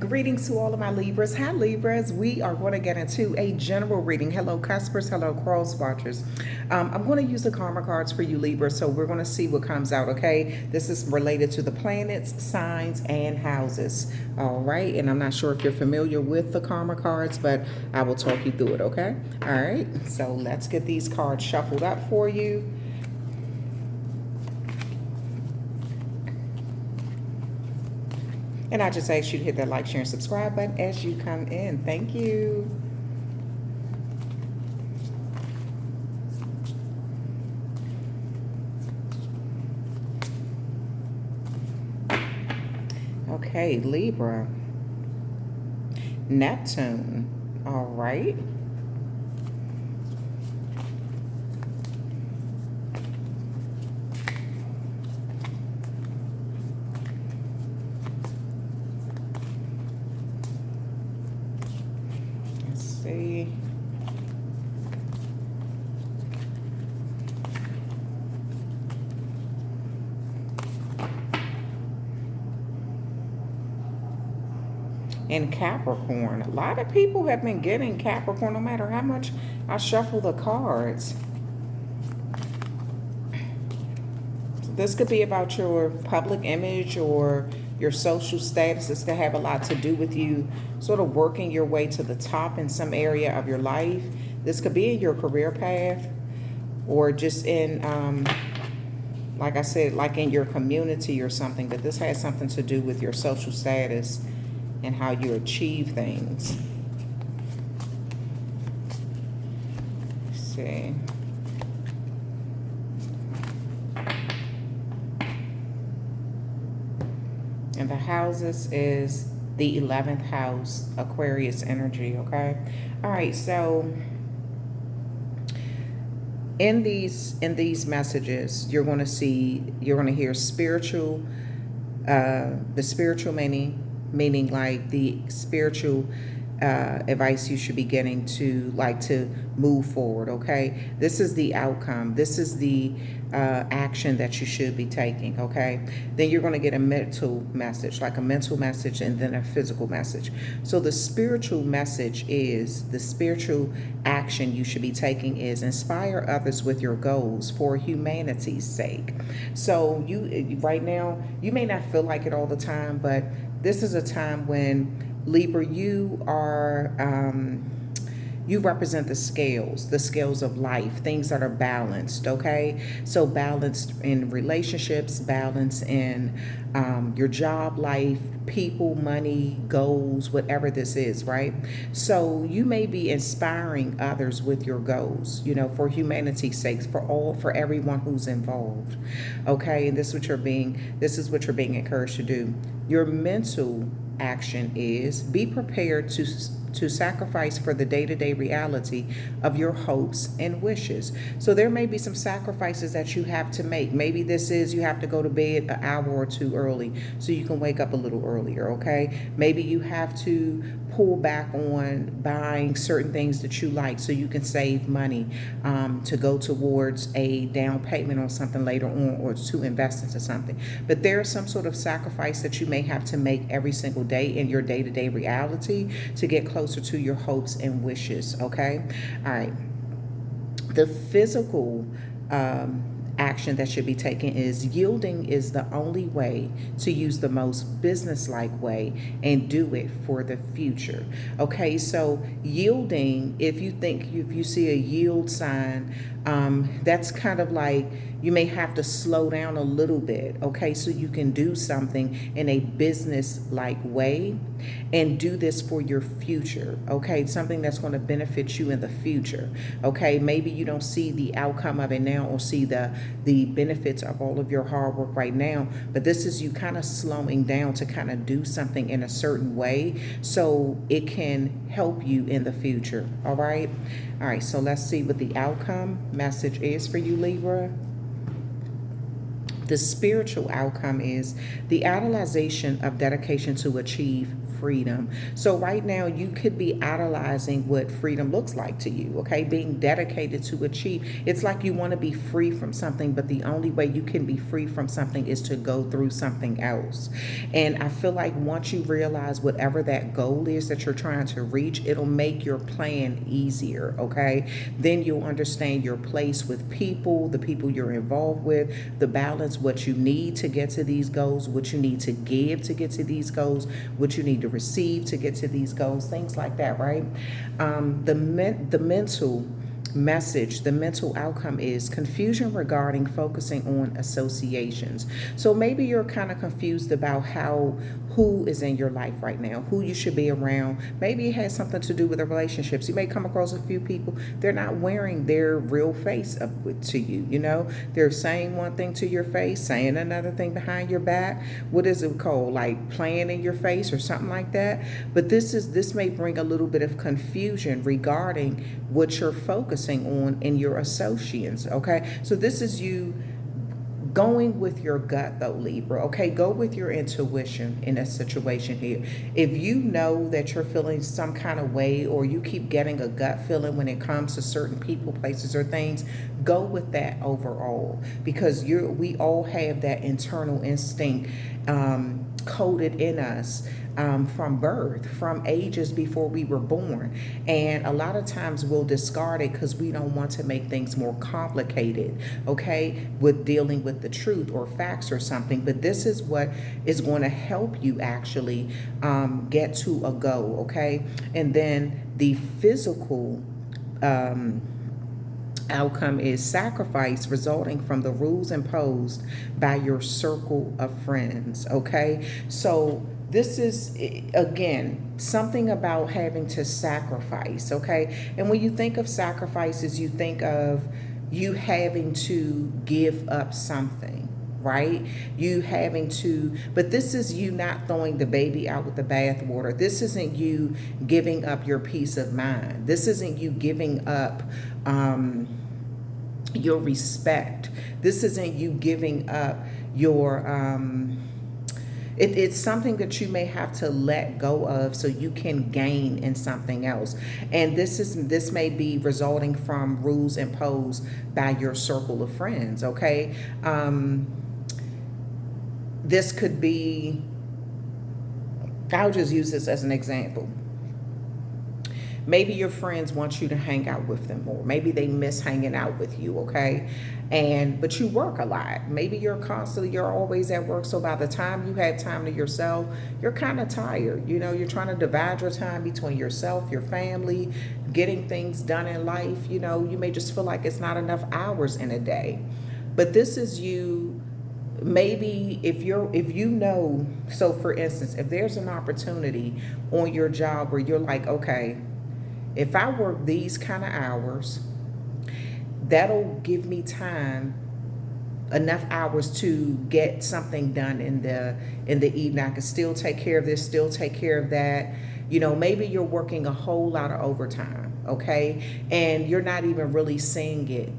Greetings to all of my Libras. Hi, Libras. We are going to get into a general reading. Hello, Cuspers. Hello, Cross Watchers. I'm going to use the karma cards for you, Libras. So we're going to see what comes out, okay? This is related to the planets, signs, and houses. All right. And I'm not sure if you're familiar with the karma cards, but I will talk you through it, okay? All right. So let's get these cards shuffled up for you. And I just ask you to hit that like, share, and subscribe button as you come in. Thank you. Okay, Libra. Neptune. All right. See. And Capricorn. A lot of people have been getting Capricorn no matter how much I shuffle the cards. This could be about your public image or your social status. This could have a lot to do with you sort of working your way to the top in some area of your life. This could be in your career path or just in, like I said, like in your community or something. But this has something to do with your social status and how you achieve things. Let's see. And the houses is the 11th house, Aquarius energy, okay? All right, so in these messages, you're going to hear spiritual, the spiritual meaning like the spiritual advice you should be getting to move forward, okay? This is the outcome. This is the action that you should be taking, okay? Then you're going to get a mental message, like a mental message, and then a physical message. So the spiritual message is, the spiritual action you should be taking is inspire others with your goals for humanity's sake. So you, right now, you may not feel like it all the time, but this is a time when, Libra, you are, you represent the scales of life, things that are balanced, okay? So balanced in relationships, balance in your job life, people, money, goals, whatever this is, right? So you may be inspiring others with your goals, you know, for humanity's sake, for everyone who's involved, okay? And this is what you're being encouraged to do. Your mental action is be prepared to sacrifice for the day-to-day reality of your hopes and wishes. So there may be some sacrifices that you have to make. Maybe this is you have to go to bed an hour or two early so you can wake up a little earlier, okay? Maybe you have to pull back on buying certain things that you like so you can save money to go towards a down payment on something later on, or to invest into something. But there is some sort of sacrifice that you may have to make every single day in your day-to-day reality to get closer to your hopes and wishes, okay? All right. The physical action that should be taken is yielding is the only way to use the most business-like way and do it for the future. Okay, so yielding, if you see a yield sign, that's kind of like you may have to slow down a little bit, okay, so you can do something in a business-like way and do this for your future, okay, something that's going to benefit you in the future, okay? Maybe you don't see the outcome of it now or see the benefits of all of your hard work right now, but this is you kind of slowing down to kind of do something in a certain way so it can help you in the future, all right? All right, so let's see what the outcome message is for you, Libra. The spiritual outcome is the idolization of dedication to achieve freedom. So right now you could be idolizing what freedom looks like to you, okay? Being dedicated to achieve. It's like you want to be free from something, but the only way you can be free from something is to go through something else. And I feel like once you realize whatever that goal is that you're trying to reach, it'll make your plan easier, okay? Then you'll understand your place with people, the people you're involved with, the balance, what you need to get to these goals, what you need to give to get to these goals, what you need to receive to get to these goals, things like that, right? The mental message, the mental outcome is confusion regarding focusing on associations. So maybe you're kind of confused about who is in your life right now, who you should be around. Maybe it has something to do with the relationships. You may come across a few people, they're not wearing their real face up to you, you know? They're saying one thing to your face, saying another thing behind your back. What is it called? Like playing in your face or something like that. But this may bring a little bit of confusion regarding what you're focusing on in your associates, okay? So this is you going with your gut though, Libra, okay? Go with your intuition in a situation here. If you know that you're feeling some kind of way, or you keep getting a gut feeling when it comes to certain people, places, or things, go with that overall, because we all have that internal instinct coded in us from birth, from ages before we were born. And a lot of times we'll discard it because we don't want to make things more complicated, okay, with dealing with the truth or facts or something. But this is what is going to help you actually get to a goal, okay? And then the physical outcome is sacrifice resulting from the rules imposed by your circle of friends, okay? So this is, again, something about having to sacrifice, okay? And when you think of sacrifices, you think of you having to give up something, right? You having to, but this is you not throwing the baby out with the bathwater. This isn't you giving up your peace of mind. This isn't you giving up your respect. This isn't you giving up your it's something that you may have to let go of so you can gain in something else. And this may be resulting from rules imposed by your circle of friends, okay? This could be, I'll just use this as an example. Maybe your friends want you to hang out with them more. Maybe they miss hanging out with you, okay? But you work a lot. Maybe you're always at work. So by the time you have time to yourself, you're kind of tired. You know, you're trying to divide your time between yourself, your family, getting things done in life. You know, you may just feel like it's not enough hours in a day. But this is you. Maybe if you know, so for instance, if there's an opportunity on your job where you're like, okay, if I work these kind of hours, that'll give me time, enough hours to get something done in the evening. I can still take care of this, still take care of that. You know, maybe you're working a whole lot of overtime, okay? And you're not even really seeing it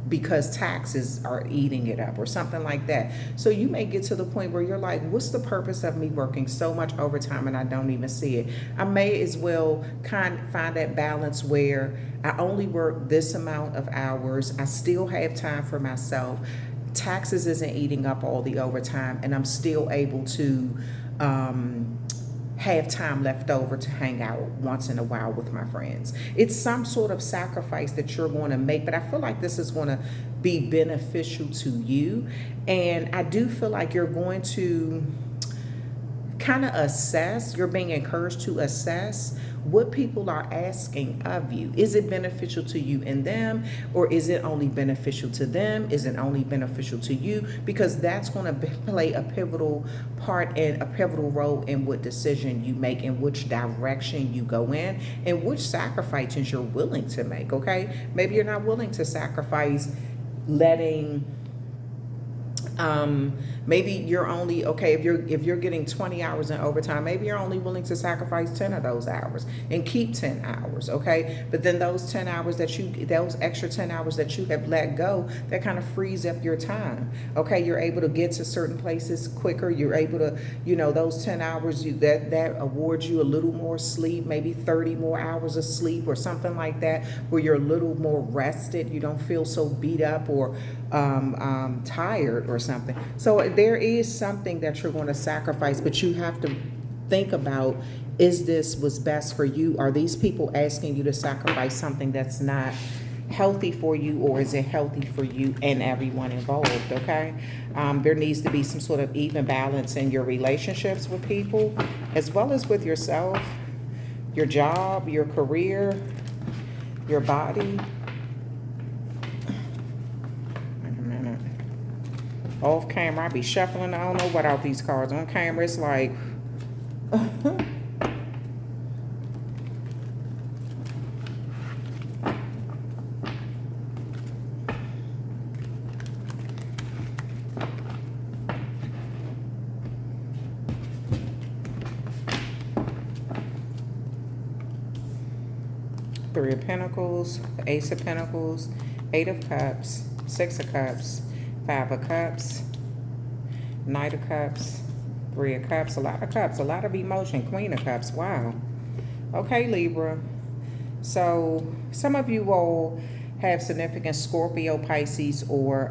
because taxes are eating it up or something like that. So you may get to the point where you're like, what's the purpose of me working so much overtime and I don't even see it? I may as well find that balance where I only work this amount of hours. I still have time for myself. Taxes isn't eating up all the overtime, and I'm still able to have time left over to hang out once in a while with my friends. It's some sort of sacrifice that you're going to make, but I feel like this is going to be beneficial to you. And I do feel like you're going to kind of assess, you're being encouraged to assess what people are asking of you. Is it beneficial to you and them, or is it only beneficial to them? Is it only beneficial to you? Because that's going to play a pivotal part and a pivotal role in what decision you make, in which direction you go in, and which sacrifices you're willing to make, okay? Maybe you're not willing to sacrifice letting Maybe you're only okay if you're getting 20 hours in overtime, maybe you're only willing to sacrifice 10 of those hours and keep 10 hours, okay? But then those extra 10 hours that you have let go, that kind of frees up your time. Okay, you're able to get to certain places quicker. You're able to, those 10 hours that awards you a little more sleep, maybe 30 more hours of sleep or something like that, where you're a little more rested. You don't feel so beat up or tired or something. So there is something that you're going to sacrifice, but you have to think about, is this what's best for you? Are these people asking you to sacrifice something that's not healthy for you, or is it healthy for you and everyone involved? Okay, there needs to be some sort of even balance in your relationships with people, as well as with yourself, your job, your career, your body. Off camera, I be shuffling. I don't know what out these cards. On camera, it's like, 3 of Pentacles, Ace of Pentacles, 8 of Cups, 6 of Cups, 5 of Cups, Knight of Cups, 3 of Cups, a lot of cups, a lot of emotion, Queen of Cups. Wow. Okay, Libra. So some of you all have significant Scorpio, Pisces, or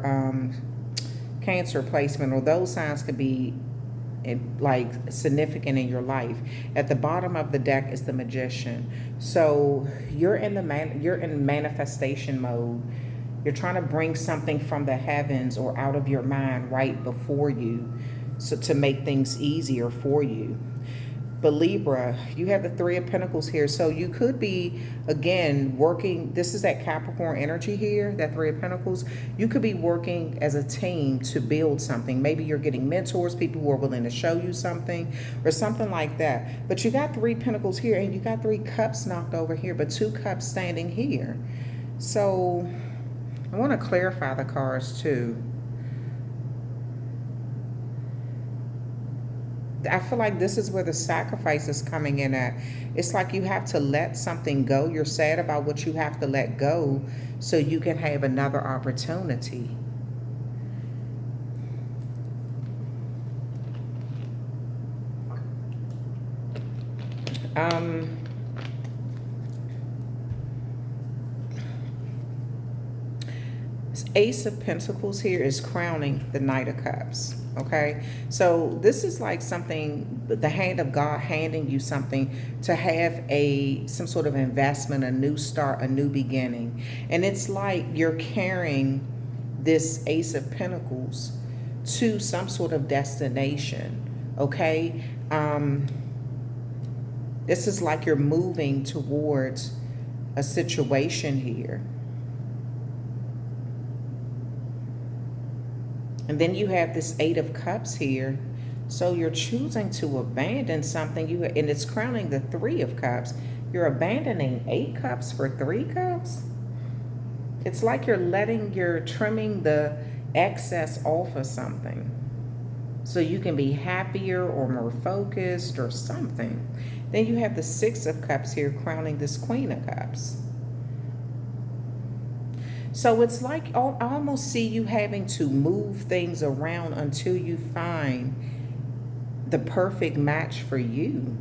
Cancer placement, or those signs could be like significant in your life. At the bottom of the deck is the Magician. So you're in manifestation mode. You're trying to bring something from the heavens or out of your mind right before you, so to make things easier for you. But Libra, you have the 3 of Pentacles here. So you could be, again, working. This is that Capricorn energy here, that 3 of Pentacles. You could be working as a team to build something. Maybe you're getting mentors, people who are willing to show you something or something like that. But you got 3 Pentacles here, and you got 3 cups knocked over here, but 2 cups standing here. So I want to clarify the cards too. I feel like this is where the sacrifice is coming in at. It's like you have to let something go. You're sad about what you have to let go so you can have another opportunity. This Ace of Pentacles here is crowning the Knight of Cups. Okay, so this is like something, the hand of God handing you something to have some sort of investment, a new start, a new beginning. And it's like you're carrying this Ace of Pentacles to some sort of destination. Okay, this is like you're moving towards a situation here. And then you have this 8 of Cups here. So you're choosing to abandon something. And it's crowning the 3 of Cups. You're abandoning 8 cups for 3 cups. It's like you're trimming the excess off of something, so you can be happier or more focused or something. Then you have the 6 of Cups here crowning this Queen of Cups. So it's like I almost see you having to move things around until you find the perfect match for you.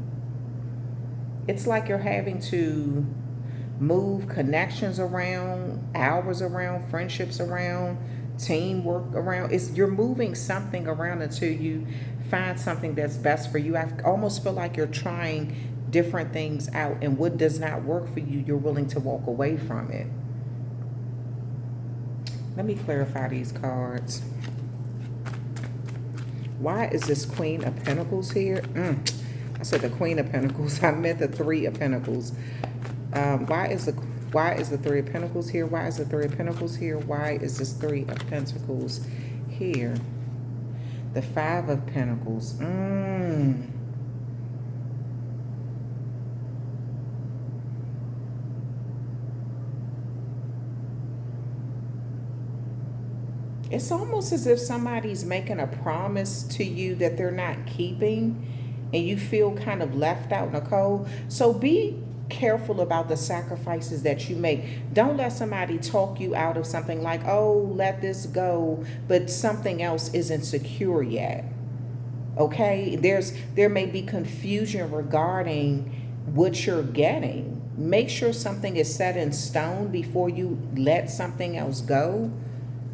It's like you're having to move connections around, hours around, friendships around, teamwork around. You're moving something around until you find something that's best for you. I almost feel like you're trying different things out, and what does not work for you, you're willing to walk away from it. Let me clarify these cards. Why is this Queen of Pentacles here? I said the Queen of Pentacles. I meant the 3 of Pentacles. Why is the 3 of Pentacles here? Why is the 3 of Pentacles here? Why is this 3 of Pentacles here? The 5 of Pentacles. It's almost as if somebody's making a promise to you that they're not keeping, and you feel kind of left out in the cold. So be careful about the sacrifices that you make. Don't let somebody talk you out of something like, oh, let this go, but something else isn't secure yet. Okay? There may be confusion regarding what you're getting. Make sure something is set in stone before you let something else go.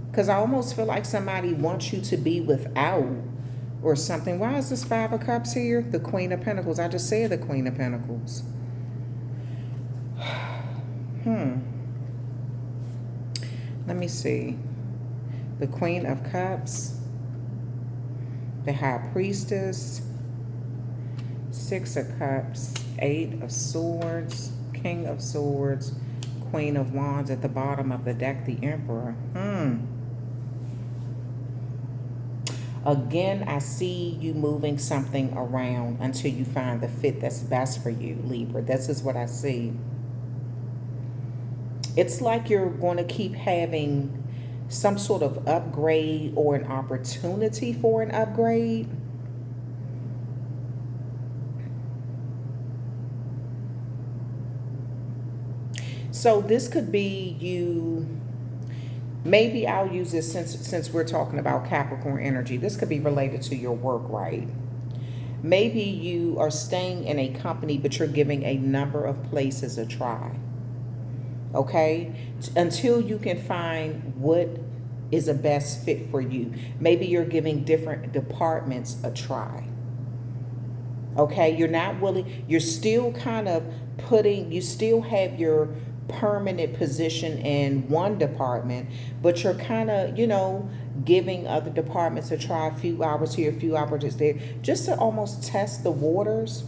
Because I almost feel like somebody wants you to be without or something. Why is this Five of Cups here? The Queen of Pentacles. I just said the Queen of Pentacles. Let me see. The Queen of Cups. The High Priestess. Six of Cups. Eight of Swords. King of Swords. Queen of Wands at the bottom of the deck. The Emperor. Again, I see you moving something around until you find the fit that's best for you, Libra. This is what I see. It's like you're going to keep having some sort of upgrade or an opportunity for an upgrade. So this could be you. Maybe I'll use this since we're talking about Capricorn energy. This could be related to your work, right? Maybe you are staying in a company, but you're giving a number of places a try. Okay? Until you can find what is a best fit for you. Maybe you're giving different departments a try. Okay? You're not willing. You're still kind of you still have your permanent position in one department, but you're kind of, giving other departments a try, a few hours here, a few hours there, just to almost test the waters.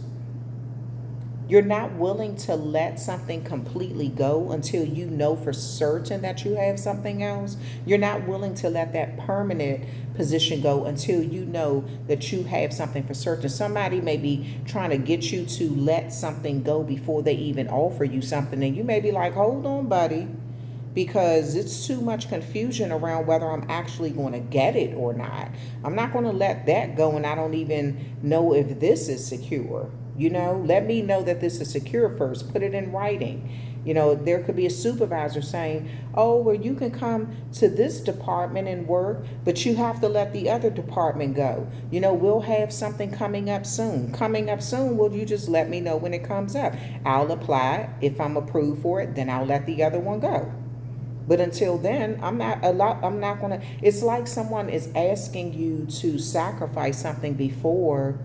You're not willing to let something completely go until you know for certain that you have something else. You're not willing to let that permanent position go until you know that you have something for certain. Somebody may be trying to get you to let something go before they even offer you something. And you may be like, hold on, buddy, because it's too much confusion around whether I'm actually going to get it or not. I'm not going to let that go, and I don't even know if this is secure. Let me know that this is secure first. Put it in writing. There could be a supervisor saying, oh, well, you can come to this department and work, but you have to let the other department go. We'll have something coming up soon. Well, you just let me know when it comes up. I'll apply. If I'm approved for it, then I'll let the other one go. But until then, I'm not going to. It's like someone is asking you to sacrifice something before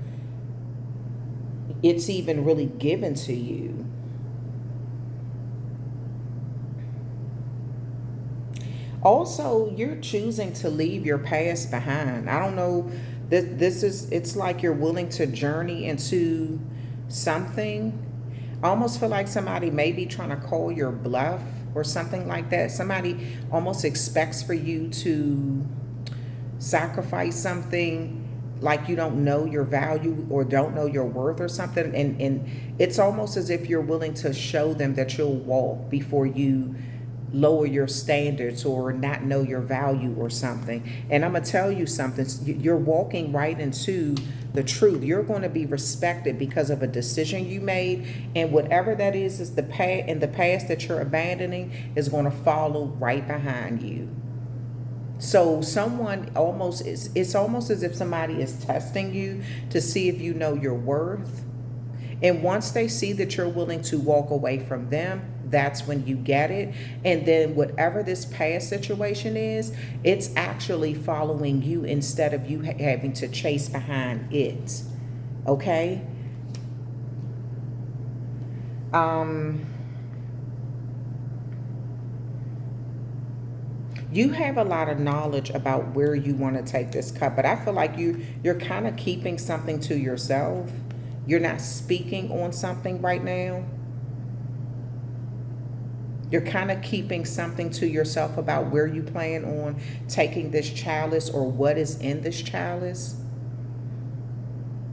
it's even really given to you. Also, you're choosing to leave your past behind. I don't know. It's like you're willing to journey into something. I almost feel like somebody may be trying to call your bluff or something like that. Somebody almost expects for you to sacrifice something, like you don't know your value or don't know your worth or something. And it's almost as if you're willing to show them that you'll walk before you lower your standards or not know your value or something. And I'm going to tell you something. You're walking right into the truth. You're going to be respected because of a decision you made. And whatever that is the past that you're abandoning is going to follow right behind you. So it's almost as if somebody is testing you to see if you know your worth. And once they see that you're willing to walk away from them, that's when you get it. And then whatever this past situation is, it's actually following you instead of you having to chase behind it. Okay? You have a lot of knowledge about where you want to take this cup, but I feel like you're kind of keeping something to yourself. You're not speaking on something right now. You're kind of keeping something to yourself about where you plan on taking this chalice or what is in this chalice.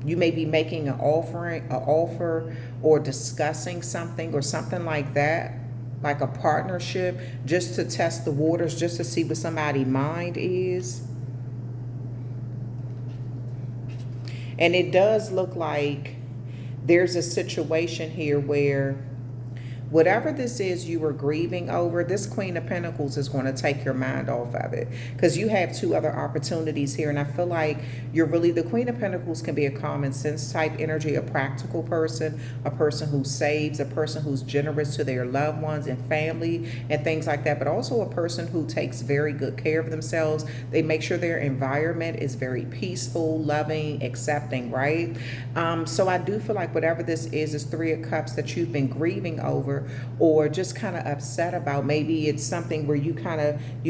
You may be making an offer or discussing something or something like that. like a partnership, just to test the waters, just to see what somebody's mind is. And it does look like there's a situation here where whatever this is you were grieving over, this Queen of Pentacles is going to take your mind off of it, because you have two other opportunities here. And I feel like you're really, the Queen of Pentacles can be a common sense type energy, a practical person, a person who saves, a person who's generous to their loved ones and family and things like that, but also a person who takes very good care of themselves. They make sure their environment is very peaceful, loving, accepting, right? So I do feel like whatever this is Three of Cups that you've been grieving over, or just kind of upset about. Maybe it's something where you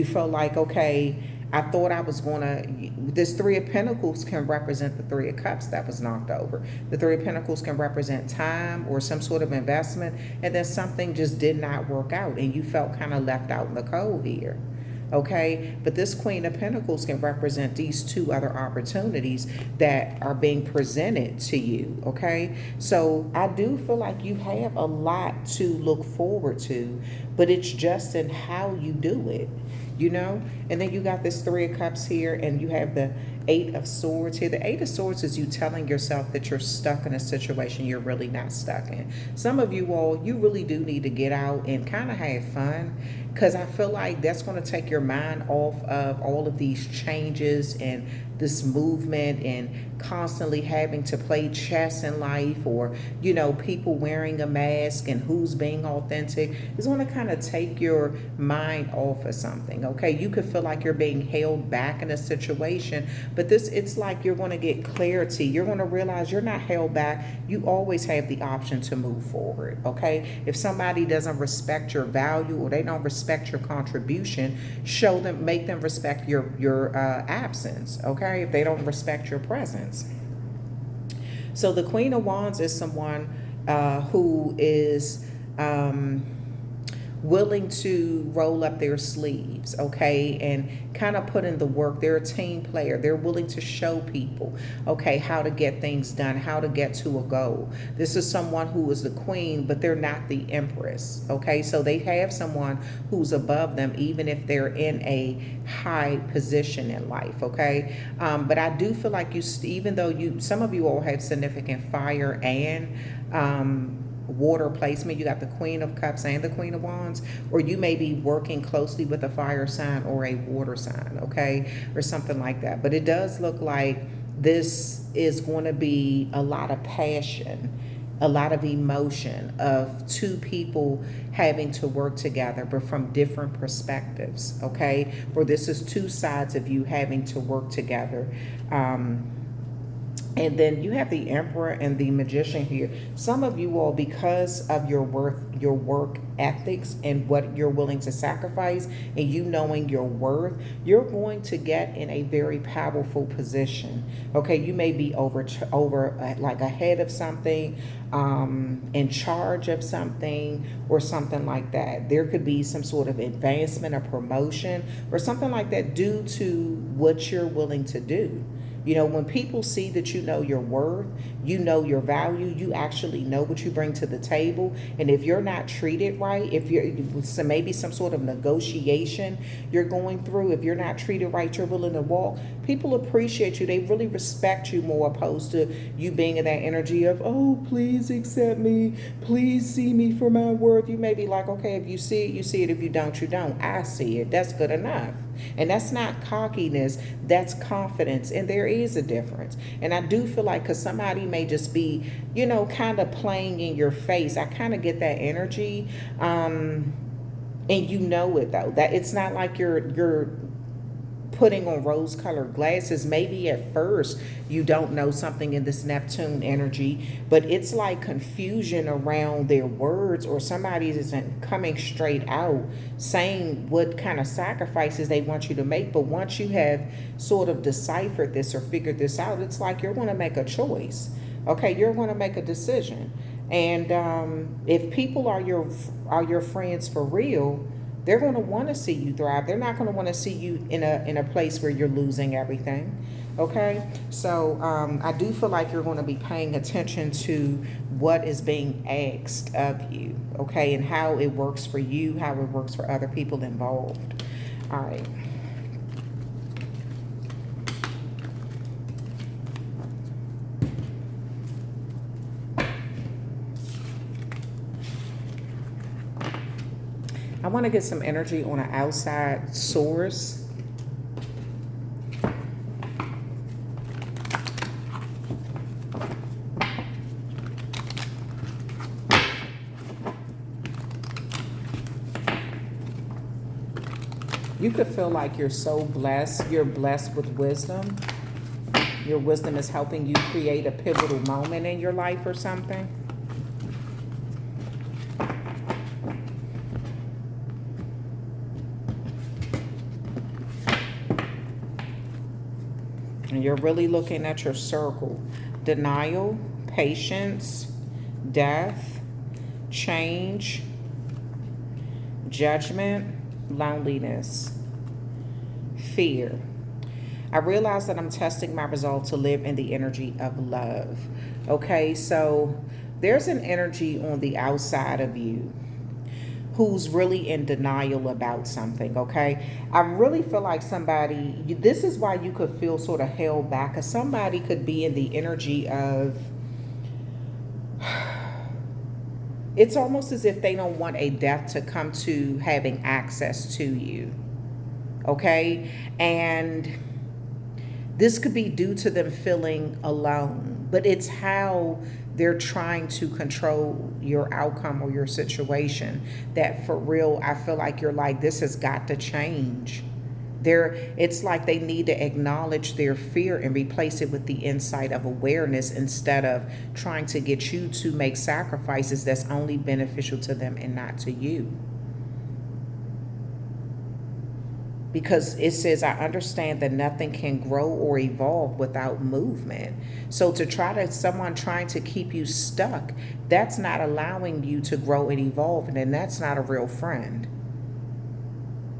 feel like, okay, I thought I was gonna, this Three of Pentacles can represent the Three of Cups that was knocked over. The Three of Pentacles can represent time or some sort of investment, and then something just did not work out and you felt kind of left out in the cold here. Okay, but this Queen of Pentacles can represent these two other opportunities that are being presented to you. Okay, so I do feel like you have a lot to look forward to, but it's just in how you do it, you know. And then you got this Three of Cups here, and you have the Eight of Swords here. The Eight of Swords is you telling yourself that you're stuck in a situation you're really not stuck in. Some of you all, you really do need to get out and kind of have fun, because I feel like that's going to take your mind off of all of these changes and this movement and constantly having to play chess in life, or, you know, people wearing a mask and who's being authentic. It's going to kind of take your mind off of something. Okay, you could feel like you're being held back in a situation, but it's like you're going to get clarity. You're going to realize you're not held back. You always have the option to move forward. Okay, if somebody doesn't respect your value, or they don't respect your contribution, show them, make them respect your absence. Okay, if they don't respect your presence. So the Queen of Wands is someone who is willing to roll up their sleeves, okay, and kind of put in the work. They're a team player. They're willing to show people, okay, how to get things done, how to get to a goal. This is someone who is the queen, but they're not the empress, okay? So they have someone who's above them, even if they're in a high position in life, okay? But I do feel like even though some of you all have significant fire and water placement, you got the Queen of Cups and the Queen of Wands, or you may be working closely with a fire sign or a water sign, okay, or something like that. But it does look like this is going to be a lot of passion, a lot of emotion of two people having to work together, but from different perspectives, okay, or this is two sides of you having to work together. And then you have the Emperor and the Magician here. Some of you all, because of your work ethics and what you're willing to sacrifice, and you knowing your worth, you're going to get in a very powerful position. Okay, you may be over like ahead of something, in charge of something, or something like that. There could be some sort of advancement or promotion or something like that due to what you're willing to do. You know, when people see that you know your worth, you know your value, you actually know what you bring to the table. And if you're not treated right, if you're maybe some sort of negotiation you're going through, if you're not treated right, you're willing to walk, people appreciate you. They really respect you more, opposed to you being in that energy of, oh, please accept me. Please see me for my worth. You may be like, okay, if you see it, you see it. If you don't, you don't. I see it. That's good enough. And that's not cockiness, that's confidence. And there is a difference. And I do feel like, because somebody may just be, you know, kind of playing in your face. I kind of get that energy. And you know it, though. That it's not like you're putting on rose-colored glasses. Maybe at first you don't know something in this Neptune energy, but it's like confusion around their words, or somebody isn't coming straight out saying what kind of sacrifices they want you to make. But once you have sort of deciphered this or figured this out, it's like you're going to make a choice. Okay, you're going to make a decision. And if people are your friends for real, they're going to want to see you thrive. They're not going to want to see you in a place where you're losing everything. Okay, so I do feel like you're going to be paying attention to what is being asked of you, okay, and how it works for you, how it works for other people involved. All right. I want to get some energy on an outside source. You could feel like you're so blessed. You're blessed with wisdom. Your wisdom is helping you create a pivotal moment in your life or something. And you're really looking at your circle. Denial, patience, death, change, judgment, loneliness, fear. I realize that I'm testing my resolve to live in the energy of love. Okay, so there's an energy on the outside of you who's really in denial about something, okay? I really feel like this is why you could feel sort of held back, because somebody could be in the energy of, it's almost as if they don't want a death to come to having access to you, okay? And this could be due to them feeling alone, but it's how they're trying to control your outcome or your situation that for real, I feel like you're like, this has got to change. It's like they need to acknowledge their fear and replace it with the insight of awareness instead of trying to get you to make sacrifices that's only beneficial to them and not to you. Because it says, I understand that nothing can grow or evolve without movement. So someone trying to keep you stuck, that's not allowing you to grow and evolve, and then that's not a real friend.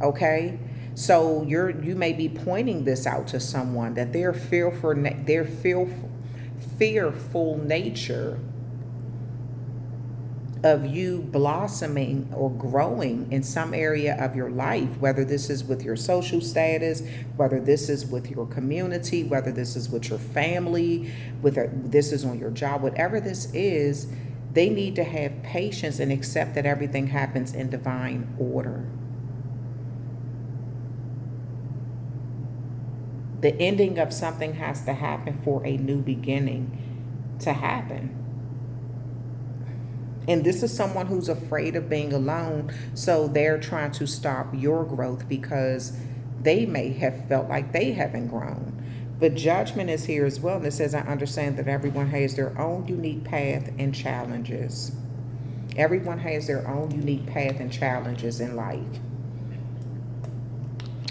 Okay? So you may be pointing this out to someone that their fearful nature of you blossoming or growing in some area of your life, whether this is with your social status, whether this is with your community, whether this is with your family, this is on your job, whatever this is, they need to have patience and accept that everything happens in divine order. The ending of something has to happen for a new beginning to happen. And this is someone who's afraid of being alone, so they're trying to stop your growth because they may have felt like they haven't grown. But judgment is here as well, and it says, I understand that everyone has their own unique path and challenges. Everyone has their own unique path and challenges in life.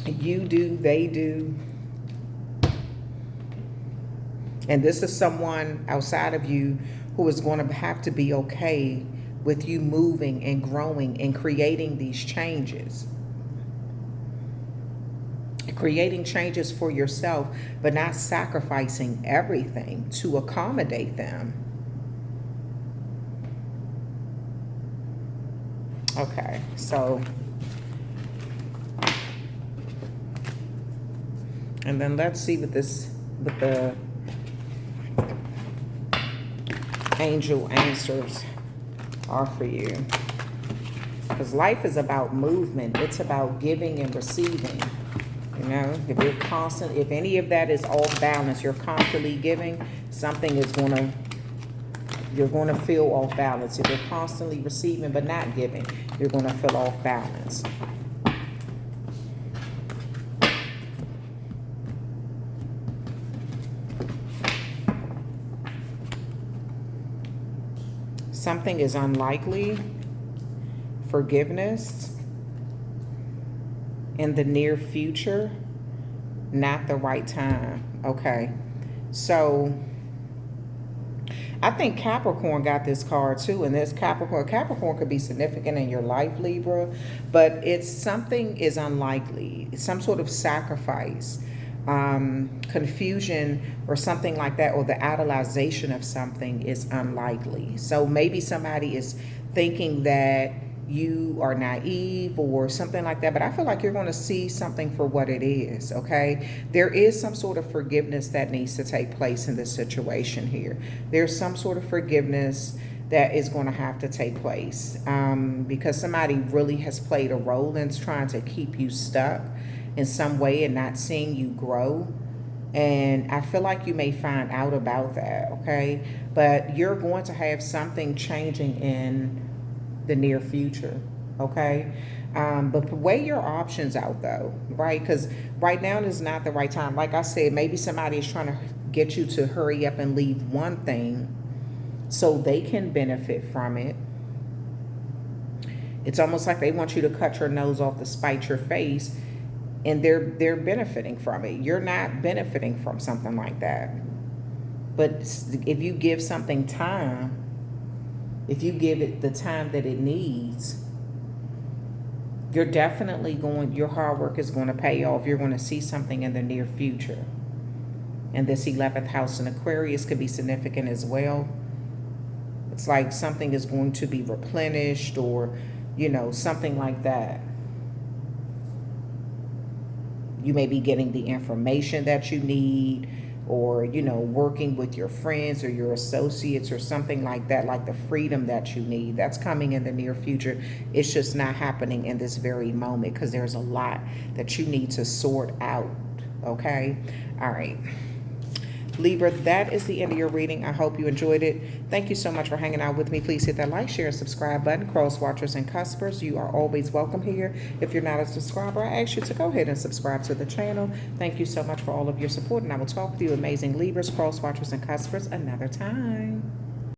You do, they do. And this is someone outside of you who is going to have to be okay with you moving and growing and creating these changes. Creating changes for yourself, but not sacrificing everything to accommodate them. Okay, so, and then let's see what the angel answers are for you. Because life is about movement. It's about giving and receiving. You know, if any of that is off balance, you're constantly giving, you're going to feel off balance. If you're constantly receiving but not giving, you're going to feel off balance. Something is unlikely. Forgiveness in the near future, not the right time. Okay, so I think Capricorn got this card too, and this Capricorn could be significant in your life, Libra, but something is unlikely. It's some sort of sacrifice. confusion or something like that, or the idolization of something is unlikely. So maybe somebody is thinking that you are naive or something like that, but I feel like you're going to see something for what it is. Okay, there is some sort of forgiveness that needs to take place in this situation here. There's some sort of forgiveness that is going to have to take place, because somebody really has played a role in trying to keep you stuck in some way and not seeing you grow. And I feel like you may find out about that. Okay, but you're going to have something changing in the near future. Okay, but weigh your options out though, right? Because right now is not the right time. Like I said, maybe somebody is trying to get you to hurry up and leave one thing so they can benefit from it. It's almost like they want you to cut your nose off to spite your face, and they're benefiting from it. You're not benefiting from something like that. But if you give something time, if you give it the time that it needs, you're definitely your hard work is going to pay off. You're going to see something in the near future. And this 11th house in Aquarius could be significant as well. It's like something is going to be replenished, or, something like that. You may be getting the information that you need, or, working with your friends or your associates or something like that, like the freedom that you need. That's coming in the near future. It's just not happening in this very moment because there's a lot that you need to sort out. Okay? All right. Libra, that is the end of your reading. I hope you enjoyed it. Thank you so much for hanging out with me. Please hit that like, share, and subscribe button. Cross watchers and cuspers, you are always welcome here. If you're not a subscriber, I ask you to go ahead and subscribe to the channel. Thank you so much for all of your support, and I will talk with you amazing Libras, cross watchers, and cuspers another time.